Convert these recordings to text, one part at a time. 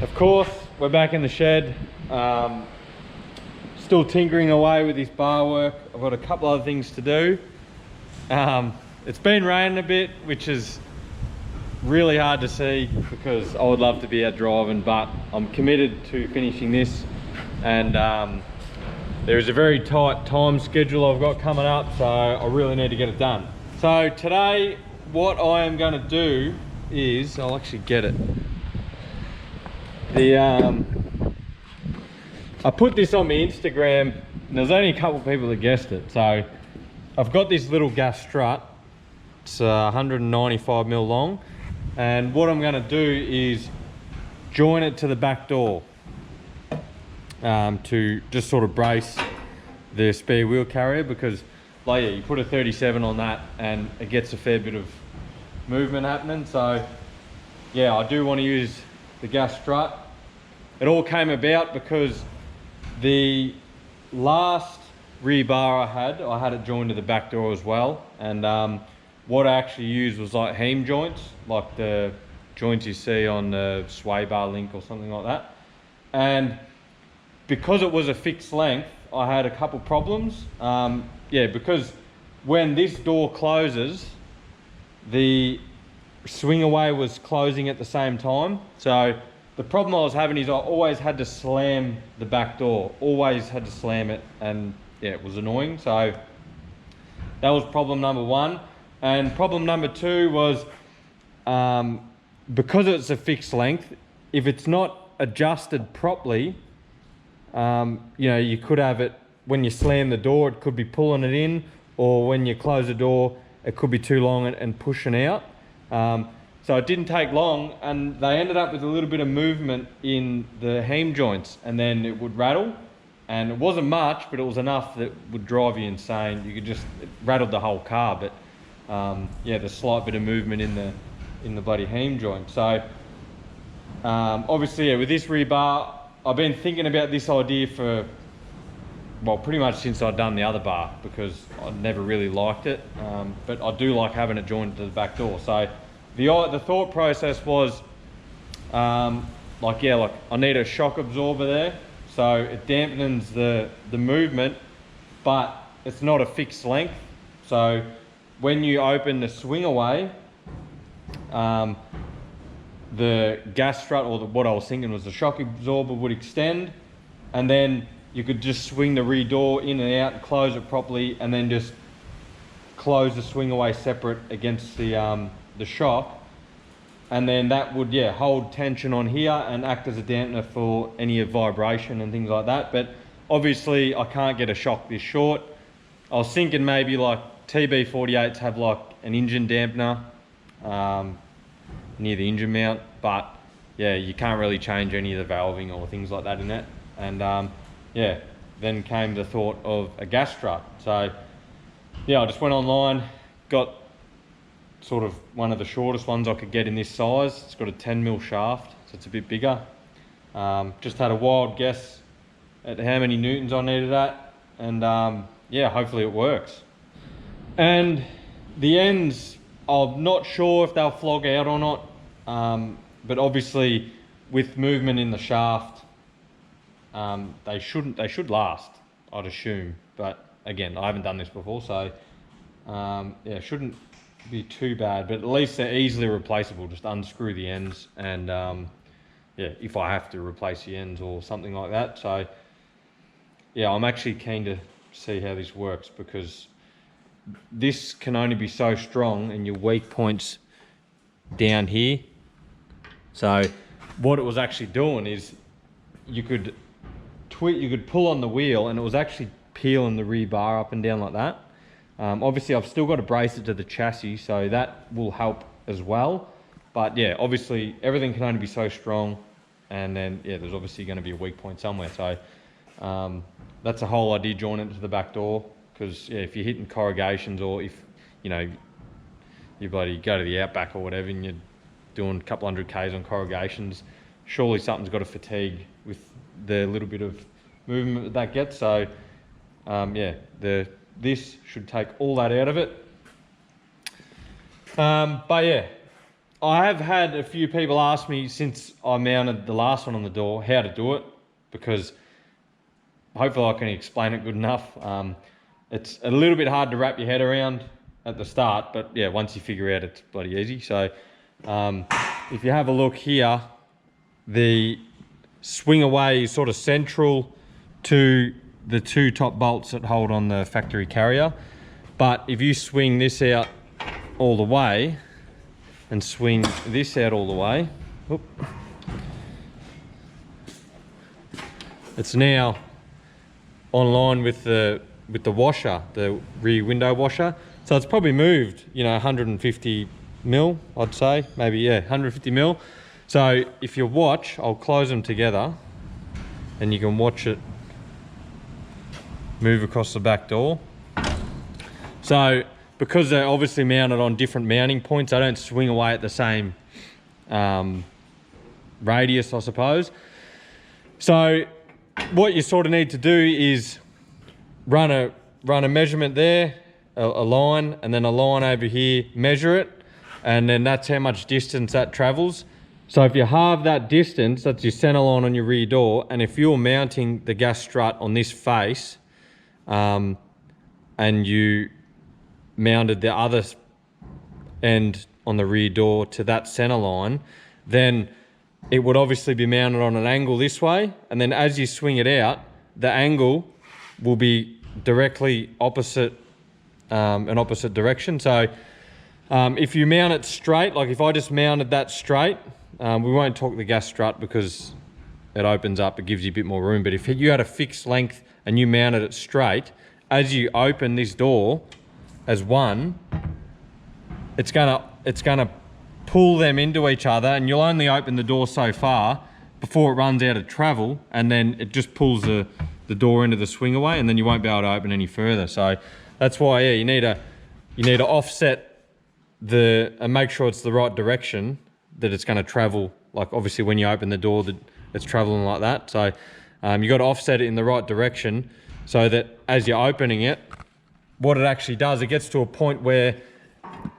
Of course, we're back in the shed. Still tinkering away with this bar work. I've got a couple other things to do. It's been raining a bit, which is really hard to see because I would love to be out driving, but I'm committed to finishing this, and there is a very tight time schedule I've got coming up, so I really need to get it done. So today, what I am going to do is, I'll actually get it. I put this on my Instagram, and there's only a couple of people that guessed it. So I've got this little gas strut. It's 195mm long, and what I'm going to do is join it to the back door to just sort of brace the spare wheel carrier, because like, yeah, you put a 37 on that and it gets a fair bit of movement happening. So yeah, I do want to use the gas strut. It all came about because the last rear bar I had it joined to the back door as well, and what I actually used was like heam joints, like the joints you see on the sway bar link or something like that. And because it was a fixed length, I had a couple problems. Yeah, because when this door closes, the swing away was closing at the same time. So the problem I was having is I always had to slam the back door, always had to slam it, and yeah, it was annoying. So that was problem number one. And problem number two was, because it's a fixed length, if it's not adjusted properly, you know, you could have it, when you slam the door, it could be pulling it in, or when you close the door, it could be too long and pushing out. So it didn't take long, and they ended up with a little bit of movement in the heam joints, and then it would rattle. And it wasn't much, but it was enough that would drive you insane. You could just, it rattled the whole car. But yeah, the slight bit of movement in the bloody heam joint. So obviously, yeah, with this rebar, I've been thinking about this idea for, well, pretty much since I'd done the other bar, because I never really liked it. But I do like having it joined to the back door. So the thought process was, like, yeah, like I need a shock absorber there, so it dampens the movement, but it's not a fixed length. So when you open the swing away, the gas strut, or what I was thinking was the shock absorber, would extend, and then you could just swing the rear door in and out and close it properly, and then just close the swing away separate against the shock, and then that would, yeah, hold tension on here and act as a dampener for any vibration and things like that. But obviously I can't get a shock this short. I was thinking maybe like TB48s have like an engine dampener near the engine mount, but yeah, you can't really change any of the valving or things like that in it. And yeah, then came the thought of a gas strut. So yeah, I just went online, got sort of one of the shortest ones I could get in this size. It's got a 10mm shaft, so it's a bit bigger. Just had a wild guess at how many newtons I needed at, and yeah, hopefully it works. And the ends, I'm not sure if they'll flog out or not, but obviously with movement in the shaft, they should last, I'd assume. But again, I haven't done this before, so yeah, shouldn't be too bad, but at least they're easily replaceable. Just unscrew the ends, and yeah, if I have to replace the ends or something like that. So yeah, I'm actually keen to see how this works, because this can only be so strong, and your weak points down here. So what it was actually doing is you could pull on the wheel, and it was actually peeling the rear bar up and down like that. Obviously I've still got to brace it to the chassis, so that will help as well. But yeah, obviously everything can only be so strong, and then yeah, there's obviously going to be a weak point somewhere. So that's the whole idea, joining it to the back door, because yeah, if you're hitting corrugations, or if you know you bloody go to the outback or whatever and you're doing a couple 100 Ks on corrugations, surely something's got to fatigue with the little bit of movement that gets. So yeah, this should take all that out of it. But yeah, I have had a few people ask me since I mounted the last one on the door how to do it, because hopefully I can explain it good enough. It's a little bit hard to wrap your head around at the start, but yeah, once you figure out it's bloody easy. So if you have a look here, the swing away is sort of central to the two top bolts that hold on the factory carrier. But if you swing this out all the way and swing this out all the way, whoop, it's now online with the washer, the rear window washer. So it's probably moved, you know, 150 mil, I'd say, maybe, yeah, 150 mil. So if you watch, I'll close them together and you can watch it move across the back door. So because they're obviously mounted on different mounting points, they don't swing away at the same radius, I suppose. So what you sort of need to do is run a measurement there, a line, and then a line over here, measure it, and then that's how much distance that travels. So if you halve that distance, that's your center line on your rear door, and if you're mounting the gas strut on this face, and you mounted the other end on the rear door to that center line, then it would obviously be mounted on an angle this way, and then as you swing it out, the angle will be directly opposite, an opposite direction. So if you mount it straight, like if I just mounted that straight, we won't talk the gas strut because it opens up, it gives you a bit more room, but if you had a fixed length and you mounted it straight, as you open this door as one, it's gonna pull them into each other, and you'll only open the door so far before it runs out of travel, and then it just pulls the door into the swing away, and then you won't be able to open any further. So that's why, yeah, you need to offset and make sure it's the right direction that it's going to travel. Like obviously when you open the door, that it's traveling like that. So you got to offset it in the right direction so that as you're opening it, what it actually does, it gets to a point where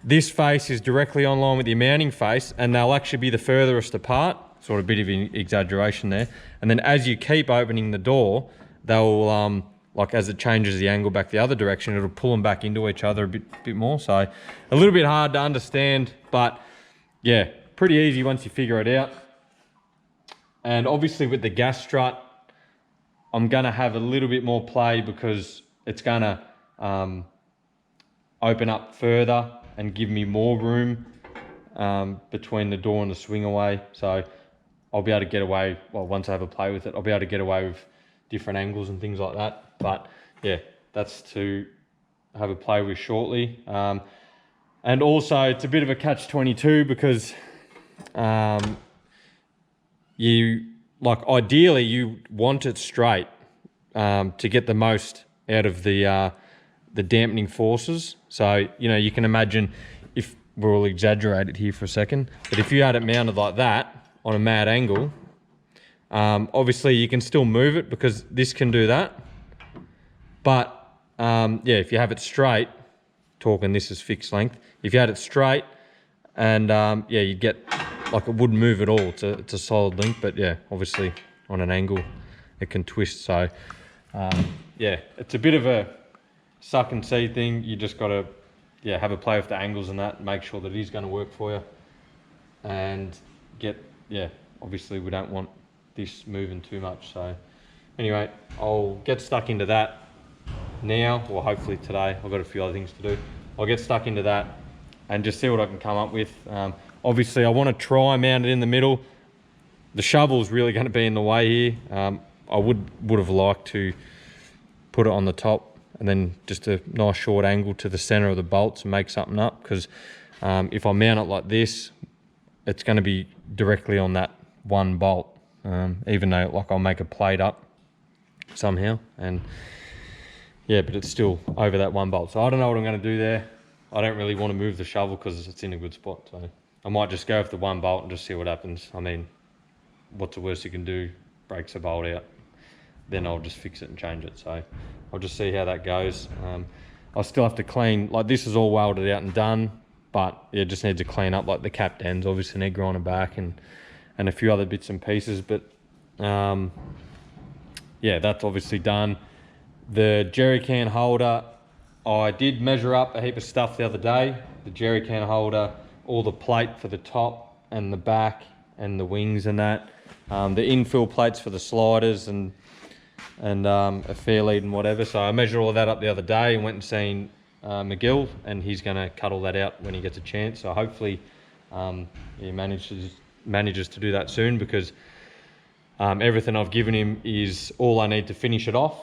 this face is directly on line with your mounting face, and they'll actually be the furthest apart. Sort of a bit of an exaggeration there. And then as you keep opening the door, they'll, like as it changes the angle back the other direction, it'll pull them back into each other a bit more. So a little bit hard to understand, but yeah, pretty easy once you figure it out. And obviously with the gas strut, I'm gonna have a little bit more play because it's gonna open up further and give me more room between the door and the swing away. So I'll be able to get away, well, once I have a play with it, I'll be able to get away with different angles and things like that. But yeah, that's to have a play with shortly. And also it's a bit of a catch-22 because ideally you want it straight to get the most out of the dampening forces. So, you know, you can imagine, if we'll exaggerate it here for a second, but if you had it mounted like that on a mad angle, obviously you can still move it because this can do that. But yeah, if you have it straight, talking this is fixed length, if you had it straight and yeah, you'd get, like, it wouldn't move at all. It's a solid link, but yeah, obviously on an angle it can twist. So yeah, it's a bit of a suck and see thing. You just got to, yeah, have a play with the angles and that, make sure that it is going to work for you, and get, yeah, obviously we don't want this moving too much. So anyway, I'll get stuck into that now, or hopefully today. I've got a few other things to do. I'll get stuck into that and just see what I can come up with. Obviously I want to try mount it in the middle. The shovel's really going to be in the way here. I would have liked to put it on the top and then just a nice short angle to the center of the bolts and make something up, because if I mount it like this, it's going to be directly on that one bolt, even though, like, I'll make a plate up somehow, and yeah, but it's still over that one bolt. So I don't know what I'm going to do there. I don't really want to move the shovel because it's in a good spot, so I might just go with the one bolt and just see what happens. I mean, what's the worst you can do? Breaks a bolt out, then I'll just fix it and change it. So I'll just see how that goes. I'll still have to clean, like, this is all welded out and done, but it just needs to clean up, like the capped ends obviously need grinding back, and a few other bits and pieces. But yeah, that's obviously done. The jerry can holder, I did measure up a heap of stuff the other day. The jerry can holder, all the plate for the top and the back and the wings and that, the infill plates for the sliders and a fair lead and whatever. So I measured all of that up the other day and went and seen McGill, and he's going to cut all that out when he gets a chance. So hopefully he manages to do that soon, because everything I've given him is all I need to finish it off,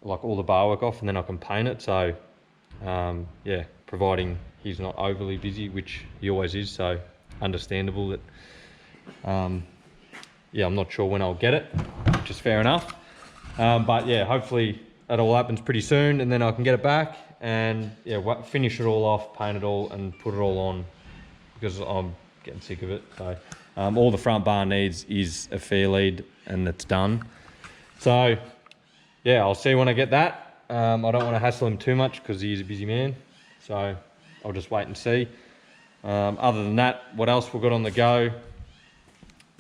like all the bar work off, and then I can paint it. So yeah, providing he's not overly busy, which he always is, so understandable that yeah, I'm not sure when I'll get it, which is fair enough. But yeah, hopefully that all happens pretty soon, and then I can get it back and yeah, finish it all off, paint it all and put it all on, because I'm getting sick of it. So all the front bar needs is a fair lead, and it's done. So yeah, I'll see when I get that. I don't want to hassle him too much because he's a busy man, so I'll just wait and see. Other than that, what else we've got on the go?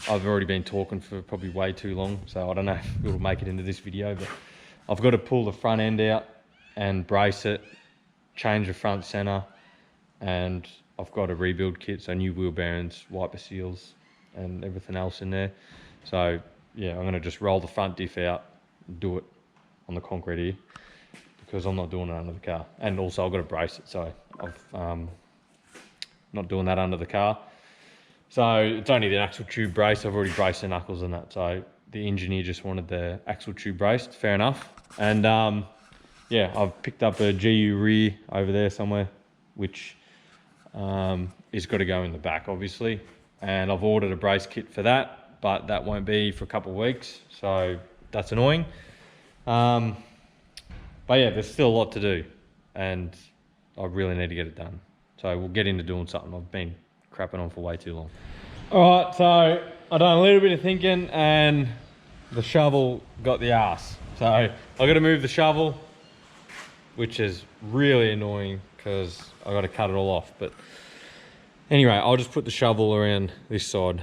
I've already been talking for probably way too long, so I don't know if it'll make it into this video, but I've got to pull the front end out and brace it, change the front center, and I've got a rebuild kit, so new wheel bearings, wiper seals, and everything else in there. So yeah, I'm going to just roll the front diff out and do it on the concrete here, because I'm not doing it under the car. And also I've got to brace it, so I've not doing that under the car. So it's only the axle tube brace. I've already braced the knuckles and that. So the engineer just wanted the axle tube braced, fair enough. And yeah, I've picked up a GU rear over there somewhere, which is got to go in the back obviously. And I've ordered a brace kit for that, but that won't be for a couple of weeks. So that's annoying. But yeah, there's still a lot to do, and I really need to get it done. So we'll get into doing something. I've been crapping on for way too long. All right, so I've done a little bit of thinking, and the shovel got the ass. So I got to move the shovel, which is really annoying because I got to cut it all off. But anyway, I'll just put the shovel around this side,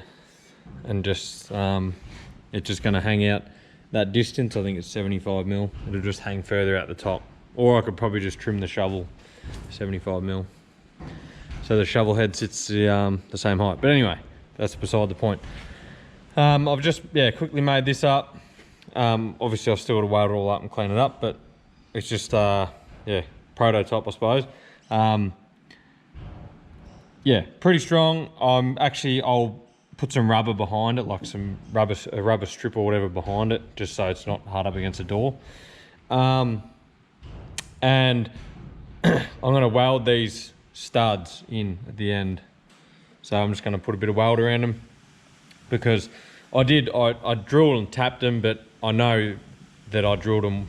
and just it's just going to hang out that distance. I think it's 75 mil. It'll just hang further out the top, or I could probably just trim the shovel 75 mil. So the shovel head sits the same height. But anyway, that's beside the point. I've just quickly made this up. Obviously I've still got to weld it all up and clean it up, but it's just prototype, I suppose. Yeah, pretty strong. I'll put some rubber behind it, like some a rubber strip or whatever behind it, just so it's not hard up against the door. And I'm going to weld these studs in at the end. So I'm just going to put a bit of weld around them, because I drilled and tapped them, but I know that I drilled them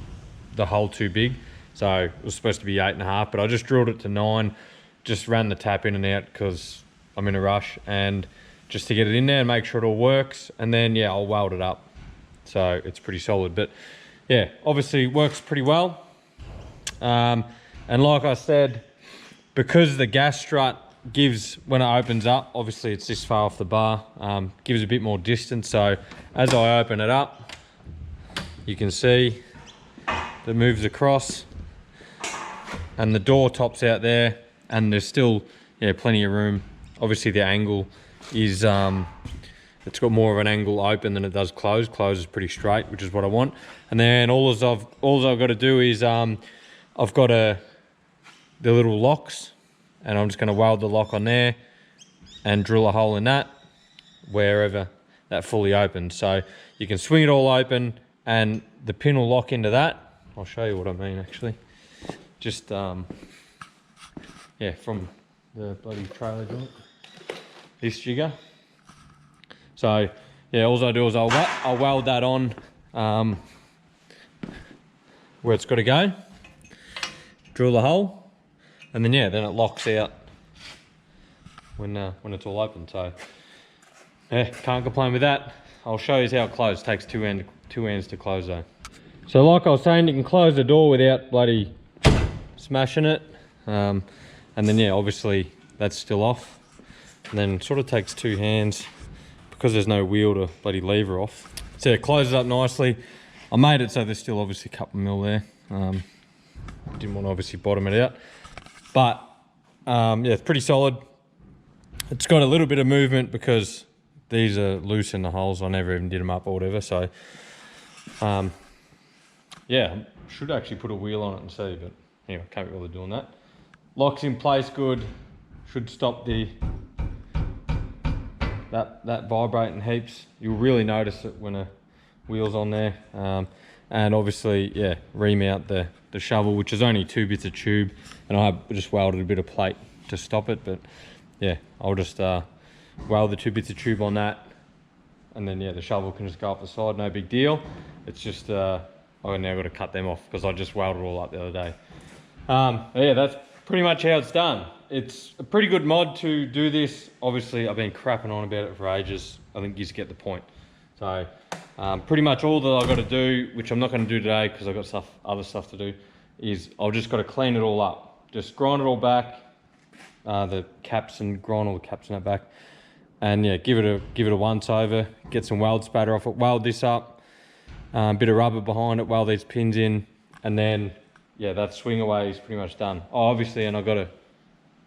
the hole too big. So it was supposed to be 8.5, but I just drilled it to 9, just ran the tap in and out because I'm in a rush, and just to get it in there and make sure it all works. And then yeah, I'll weld it up. So it's pretty solid, but yeah, obviously works pretty well. And like I said, because the gas strut gives, when it opens up, obviously it's this far off the bar, gives a bit more distance. So as I open it up, you can see that moves across, and the door tops out there, and there's still plenty of room. Obviously the angle is it's got more of an angle open than it does close. Close is pretty straight, which is what I want. And then all I've got to do is I've got the little locks, and I'm just going to weld the lock on there and drill a hole in that wherever that fully opens. So you can swing it all open, and the pin will lock into that. I'll show you what I mean actually. Just from the bloody trailer joint, this jigger. So yeah, all I do is I'll weld that on where it's got to go, drill the hole, and then then it locks out when it's all open. So yeah, can't complain with that. I'll show you how it closes. It takes two hands to close though. So like I was saying, you can close the door without bloody smashing it, and then obviously that's still off. And then it sort of takes 2 hands, because there's no wheel to bloody lever off. So it closes up nicely. I made it so there's still obviously a couple mil there. Didn't want to obviously bottom it out. But yeah, it's pretty solid. It's got a little bit of movement because these are loose in the holes. I never even did them up or whatever. So yeah, should actually put a wheel on it and see, but anyway, can't be really doing that. Locks in place good. Should stop that vibrating heaps. You'll really notice it when a wheel's on there. And obviously, yeah, remount the shovel, which is only 2 bits of tube, and I just welded a bit of plate to stop it. But yeah, I'll just weld the 2 bits of tube on that, and then yeah, the shovel can just go up the side, no big deal. It's just I've now got to cut them off because I just welded it all up the other day. Yeah, that's pretty much how it's done. It's a pretty good mod to do this. Obviously, I've been crapping on about it for ages. I think you just get the point. So pretty much all that I've got to do, which I'm not going to do today because I've got other stuff to do, is I've just got to clean it all up. Just grind it all back, the caps, and grind all the caps in that back. And yeah, give it a once over, get some weld spatter off it, weld this up, bit of rubber behind it, weld these pins in, and then yeah, that swing away is pretty much done. Oh, obviously, and I've got to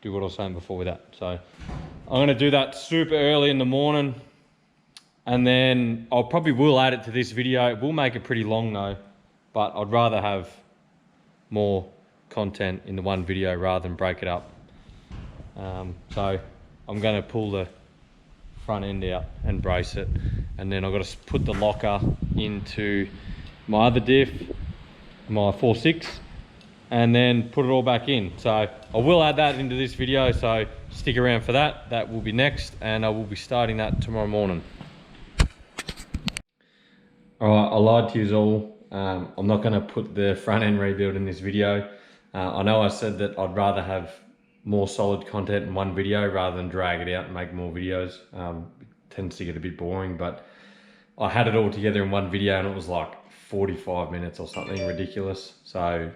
do what I was saying before with that. So I'm going to do that super early in the morning, and then I'll probably will add it to this video. It will make it pretty long though, but I'd rather have more content in the one video rather than break it up. So I'm going to pull the front end out and brace it, and then I've got to put the locker into my other diff, my 4.6, and then put it all back in. So I will add that into this video, so stick around for that. That will be next, and I will be starting that tomorrow morning. All right, I lied to you all. I'm not going to put the front end rebuild in this video. I know I said that I'd rather have more solid content in one video rather than drag it out and make more videos. It tends to get a bit boring, but I had it all together in one video and it was like 45 minutes or something ridiculous. So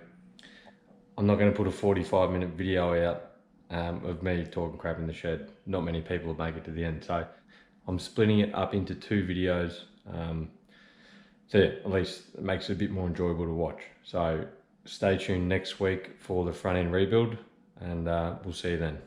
I'm not going to put a 45-minute video out of me talking crap in the shed. Not many people will make it to the end. So I'm splitting it up into 2 videos. So yeah, at least it makes it a bit more enjoyable to watch. So stay tuned next week for the front end rebuild, and we'll see you then.